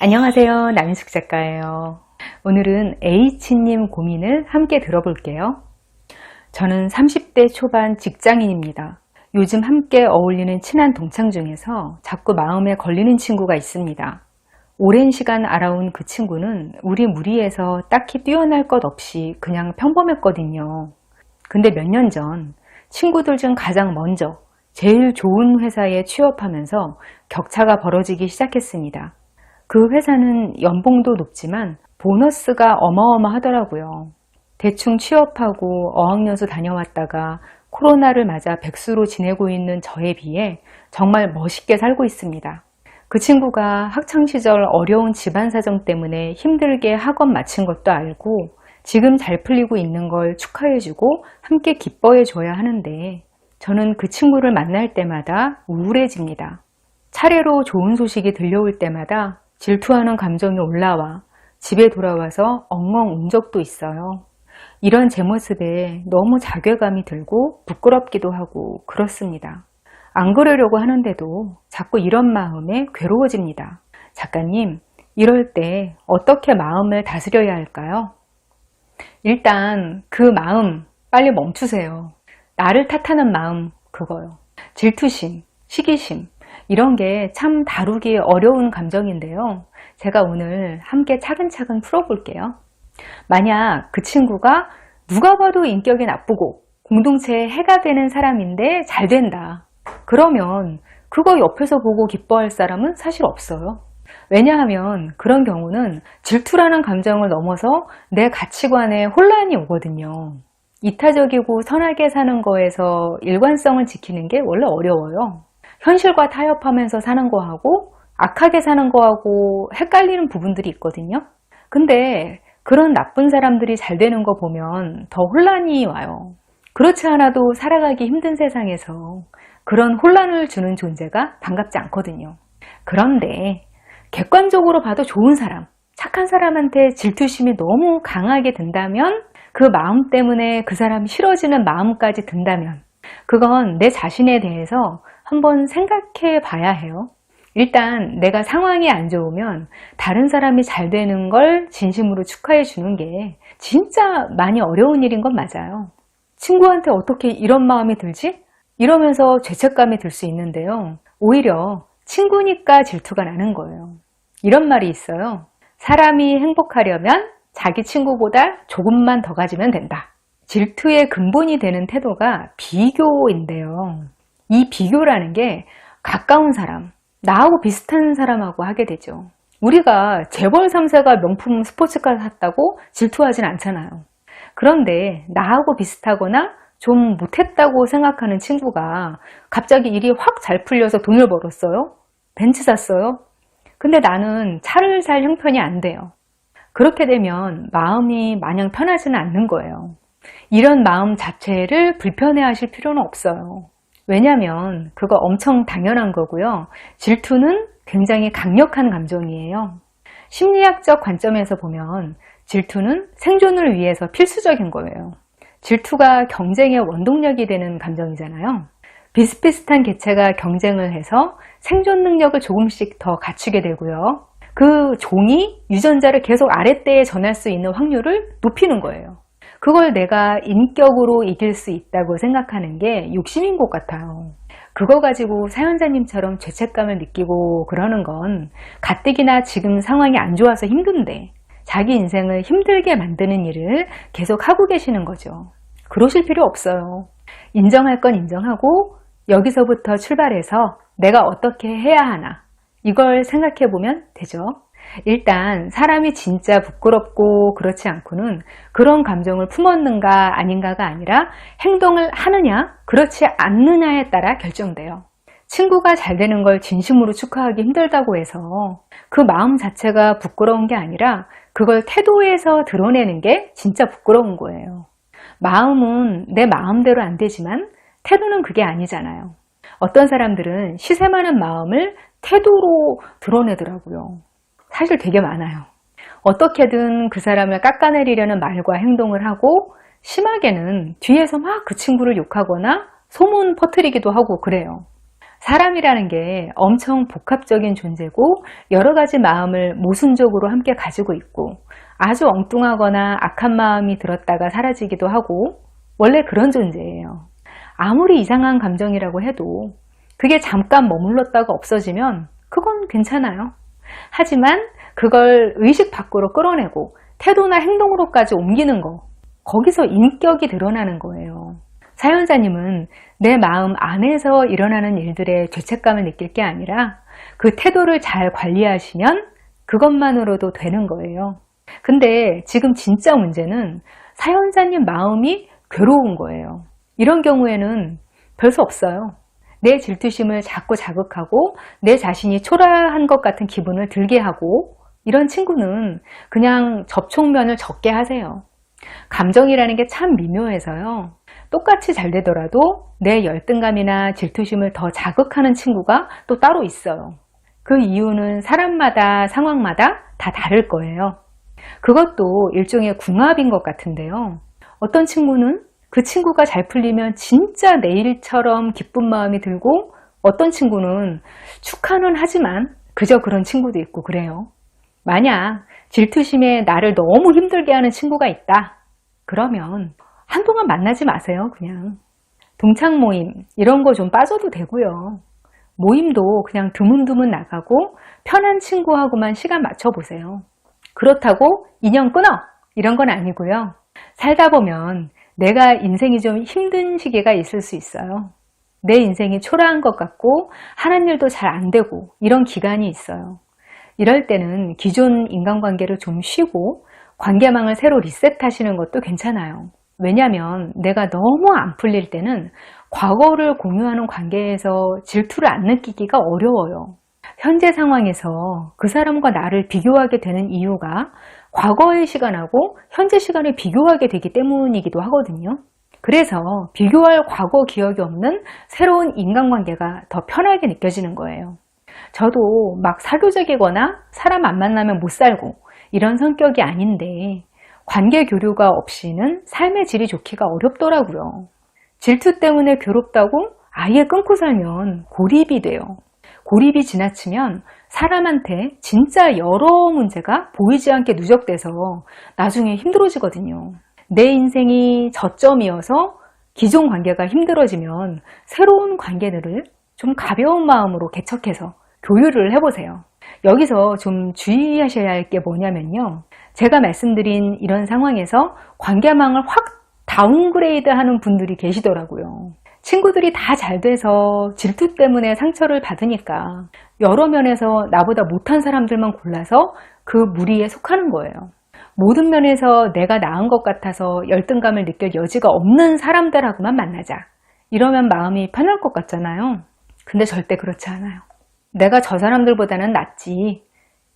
안녕하세요. 남인숙 작가예요. 오늘은 H님 고민을 함께 들어볼게요. 저는 30대 초반 직장인입니다. 요즘 함께 어울리는 친한 동창 중에서 자꾸 마음에 걸리는 친구가 있습니다. 오랜 시간 알아온 그 친구는 우리 무리에서 딱히 뛰어날 것 없이 그냥 평범했거든요. 근데 몇 년 전 친구들 중 가장 먼저 제일 좋은 회사에 취업하면서 격차가 벌어지기 시작했습니다. 그 회사는 연봉도 높지만 보너스가 어마어마하더라고요. 대충 취업하고 어학연수 다녀왔다가 코로나를 맞아 백수로 지내고 있는 저에 비해 정말 멋있게 살고 있습니다. 그 친구가 학창시절 어려운 집안 사정 때문에 힘들게 학원 마친 것도 알고 지금 잘 풀리고 있는 걸 축하해주고 함께 기뻐해줘야 하는데 저는 그 친구를 만날 때마다 우울해집니다. 차례로 좋은 소식이 들려올 때마다 질투하는 감정이 올라와 집에 돌아와서 엉엉 운 적도 있어요. 이런 제 모습에 너무 자괴감이 들고 부끄럽기도 하고 그렇습니다. 안 그러려고 하는데도 자꾸 이런 마음에 괴로워집니다. 작가님, 이럴 때 어떻게 마음을 다스려야 할까요? 일단 그 마음 빨리 멈추세요. 나를 탓하는 마음, 그거요. 질투심, 시기심, 이런 게 참 다루기 어려운 감정인데요. 제가 오늘 함께 차근차근 풀어볼게요. 만약 그 친구가 누가 봐도 인격이 나쁘고 공동체에 해가 되는 사람인데 잘 된다. 그러면 그거 옆에서 보고 기뻐할 사람은 사실 없어요. 왜냐하면 그런 경우는 질투라는 감정을 넘어서 내 가치관에 혼란이 오거든요. 이타적이고 선하게 사는 거에서 일관성을 지키는 게 원래 어려워요. 현실과 타협하면서 사는 거하고 악하게 사는 거하고 헷갈리는 부분들이 있거든요. 근데 그런 나쁜 사람들이 잘 되는 거 보면 더 혼란이 와요. 그렇지 않아도 살아가기 힘든 세상에서 그런 혼란을 주는 존재가 반갑지 않거든요. 그런데 객관적으로 봐도 좋은 사람, 착한 사람한테 질투심이 너무 강하게 든다면 그 마음 때문에 그 사람이 싫어지는 마음까지 든다면 그건 내 자신에 대해서 한번 생각해 봐야 해요. 일단 내가 상황이 안 좋으면 다른 사람이 잘 되는 걸 진심으로 축하해 주는 게 진짜 많이 어려운 일인 건 맞아요. 친구한테 어떻게 이런 마음이 들지? 이러면서 죄책감이 들 수 있는데요. 오히려 친구니까 질투가 나는 거예요. 이런 말이 있어요. 사람이 행복하려면 자기 친구보다 조금만 더 가지면 된다. 질투의 근본이 되는 태도가 비교인데요. 이 비교라는 게 가까운 사람, 나하고 비슷한 사람하고 하게 되죠. 우리가 재벌 3세가 명품 스포츠카 샀다고 질투하진 않잖아요. 그런데 나하고 비슷하거나 좀 못했다고 생각하는 친구가 갑자기 일이 확 잘 풀려서 돈을 벌었어요. 벤츠 샀어요. 근데 나는 차를 살 형편이 안 돼요. 그렇게 되면 마음이 마냥 편하지는 않는 거예요. 이런 마음 자체를 불편해하실 필요는 없어요. 왜냐면 그거 엄청 당연한 거고요. 질투는 굉장히 강력한 감정이에요. 심리학적 관점에서 보면 질투는 생존을 위해서 필수적인 거예요. 질투가 경쟁의 원동력이 되는 감정이잖아요. 비슷비슷한 개체가 경쟁을 해서 생존 능력을 조금씩 더 갖추게 되고요. 그 종이 유전자를 계속 아랫대에 전할 수 있는 확률을 높이는 거예요. 그걸 내가 인격으로 이길 수 있다고 생각하는 게 욕심인 것 같아요. 그거 가지고 사연자님처럼 죄책감을 느끼고 그러는 건 가뜩이나 지금 상황이 안 좋아서 힘든데 자기 인생을 힘들게 만드는 일을 계속 하고 계시는 거죠. 그러실 필요 없어요. 인정할 건 인정하고 여기서부터 출발해서 내가 어떻게 해야 하나 이걸 생각해 보면 되죠. 일단 사람이 진짜 부끄럽고 그렇지 않고는 그런 감정을 품었는가 아닌가가 아니라 행동을 하느냐 그렇지 않느냐에 따라 결정돼요. 친구가 잘 되는 걸 진심으로 축하하기 힘들다고 해서 그 마음 자체가 부끄러운 게 아니라 그걸 태도에서 드러내는 게 진짜 부끄러운 거예요. 마음은 내 마음대로 안 되지만 태도는 그게 아니잖아요. 어떤 사람들은 시세 많은 마음을 태도로 드러내더라고요. 사실 되게 많아요. 어떻게든 그 사람을 깎아내리려는 말과 행동을 하고 심하게는 뒤에서 막 그 친구를 욕하거나 소문 퍼뜨리기도 하고 그래요. 사람이라는 게 엄청 복합적인 존재고 여러 가지 마음을 모순적으로 함께 가지고 있고 아주 엉뚱하거나 악한 마음이 들었다가 사라지기도 하고 원래 그런 존재예요. 아무리 이상한 감정이라고 해도 그게 잠깐 머물렀다가 없어지면 그건 괜찮아요. 하지만 그걸 의식 밖으로 끌어내고 태도나 행동으로까지 옮기는 거, 거기서 인격이 드러나는 거예요. 사연자님은 내 마음 안에서 일어나는 일들에 죄책감을 느낄 게 아니라 그 태도를 잘 관리하시면 그것만으로도 되는 거예요. 근데 지금 진짜 문제는 사연자님 마음이 괴로운 거예요. 이런 경우에는 별 수 없어요. 내 질투심을 자꾸 자극하고 내 자신이 초라한 것 같은 기분을 들게 하고 이런 친구는 그냥 접촉면을 적게 하세요. 감정이라는 게 참 미묘해서요. 똑같이 잘 되더라도 내 열등감이나 질투심을 더 자극하는 친구가 또 따로 있어요. 그 이유는 사람마다 상황마다 다 다를 거예요. 그것도 일종의 궁합인 것 같은데요. 어떤 친구는 그 친구가 잘 풀리면 진짜 내일처럼 기쁜 마음이 들고 어떤 친구는 축하는 하지만 그저 그런 친구도 있고 그래요. 만약 질투심에 나를 너무 힘들게 하는 친구가 있다. 그러면 한동안 만나지 마세요. 그냥 동창 모임 이런 거 좀 빠져도 되고요. 모임도 그냥 드문드문 나가고 편한 친구하고만 시간 맞춰보세요. 그렇다고 인연 끊어 이런 건 아니고요. 살다 보면 내가 인생이 좀 힘든 시기가 있을 수 있어요. 내 인생이 초라한 것 같고 하는 일도 잘 안 되고 이런 기간이 있어요. 이럴 때는 기존 인간관계를 좀 쉬고 관계망을 새로 리셋하시는 것도 괜찮아요. 왜냐하면 내가 너무 안 풀릴 때는 과거를 공유하는 관계에서 질투를 안 느끼기가 어려워요. 현재 상황에서 그 사람과 나를 비교하게 되는 이유가 과거의 시간하고 현재 시간을 비교하게 되기 때문이기도 하거든요. 그래서 비교할 과거 기억이 없는 새로운 인간관계가 더 편하게 느껴지는 거예요. 저도 막 사교적이거나 사람 안 만나면 못 살고 이런 성격이 아닌데 관계 교류가 없이는 삶의 질이 좋기가 어렵더라고요. 질투 때문에 괴롭다고 아예 끊고 살면 고립이 돼요. 고립이 지나치면 사람한테 진짜 여러 문제가 보이지 않게 누적돼서 나중에 힘들어지거든요. 내 인생이 저점이어서 기존 관계가 힘들어지면 새로운 관계들을 좀 가벼운 마음으로 개척해서 교류를 해보세요. 여기서 좀 주의하셔야 할 게 뭐냐면요. 제가 말씀드린 이런 상황에서 관계망을 확 다운그레이드 하는 분들이 계시더라고요. 친구들이 다 잘 돼서 질투 때문에 상처를 받으니까 여러 면에서 나보다 못한 사람들만 골라서 그 무리에 속하는 거예요. 모든 면에서 내가 나은 것 같아서 열등감을 느낄 여지가 없는 사람들하고만 만나자. 이러면 마음이 편할 것 같잖아요. 근데 절대 그렇지 않아요. 내가 저 사람들보다는 낫지.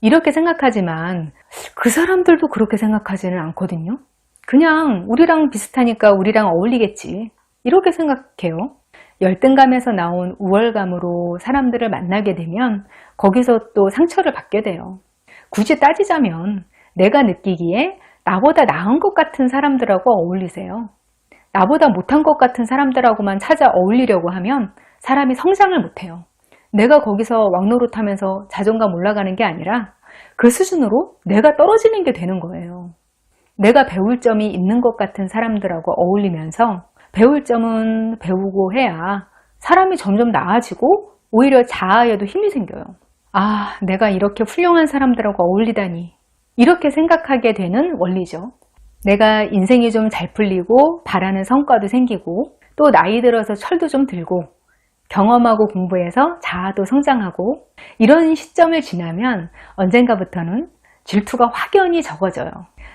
이렇게 생각하지만 그 사람들도 그렇게 생각하지는 않거든요. 그냥 우리랑 비슷하니까 우리랑 어울리겠지. 이렇게 생각해요. 열등감에서 나온 우월감으로 사람들을 만나게 되면 거기서 또 상처를 받게 돼요. 굳이 따지자면 내가 느끼기에 나보다 나은 것 같은 사람들하고 어울리세요. 나보다 못한 것 같은 사람들하고만 찾아 어울리려고 하면 사람이 성장을 못해요. 내가 거기서 왕노릇하면서 자존감 올라가는 게 아니라 그 수준으로 내가 떨어지는 게 되는 거예요. 내가 배울 점이 있는 것 같은 사람들하고 어울리면서 배울 점은 배우고 해야 사람이 점점 나아지고 오히려 자아에도 힘이 생겨요. 아, 내가 이렇게 훌륭한 사람들하고 어울리다니. 이렇게 생각하게 되는 원리죠. 내가 인생이 좀 잘 풀리고 바라는 성과도 생기고 또 나이 들어서 철도 좀 들고 경험하고 공부해서 자아도 성장하고 이런 시점을 지나면 언젠가부터는 질투가 확연히 적어져요.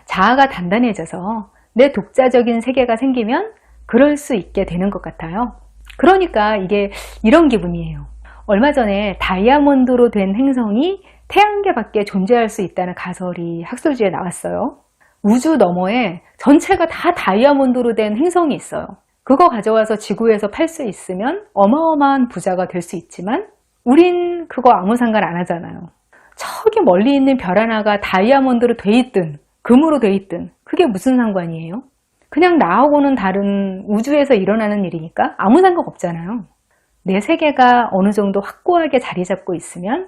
자아가 단단해져서 내 독자적인 세계가 생기면 그럴 수 있게 되는 것 같아요. 그러니까 이게 이런 기분이에요. 얼마 전에 다이아몬드로 된 행성이 태양계 밖에 존재할 수 있다는 가설이 학술지에 나왔어요. 우주 너머에 전체가 다 다이아몬드로 된 행성이 있어요. 그거 가져와서 지구에서 팔 수 있으면 어마어마한 부자가 될 수 있지만 우린 그거 아무 상관 안 하잖아요. 저기 멀리 있는 별 하나가 다이아몬드로 돼 있든 금으로 돼 있든 그게 무슨 상관이에요? 그냥 나하고는 다른 우주에서 일어나는 일이니까 아무 상관 없잖아요. 내 세계가 어느 정도 확고하게 자리 잡고 있으면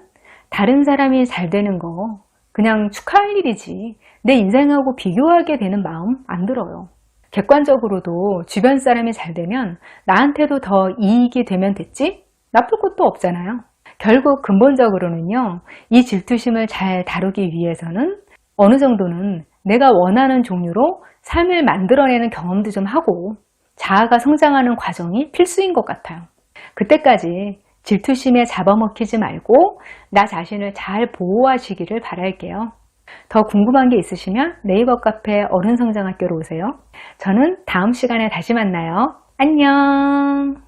다른 사람이 잘 되는 거 그냥 축하할 일이지 내 인생하고 비교하게 되는 마음 안 들어요. 객관적으로도 주변 사람이 잘 되면 나한테도 더 이익이 되면 됐지? 나쁠 것도 없잖아요. 결국 근본적으로는요, 이 질투심을 잘 다루기 위해서는 어느 정도는 내가 원하는 종류로 삶을 만들어내는 경험도 좀 하고 자아가 성장하는 과정이 필수인 것 같아요. 그때까지 질투심에 잡아먹히지 말고 나 자신을 잘 보호하시기를 바랄게요. 더 궁금한 게 있으시면 네이버 카페 어른성장학교로 오세요. 저는 다음 시간에 다시 만나요. 안녕.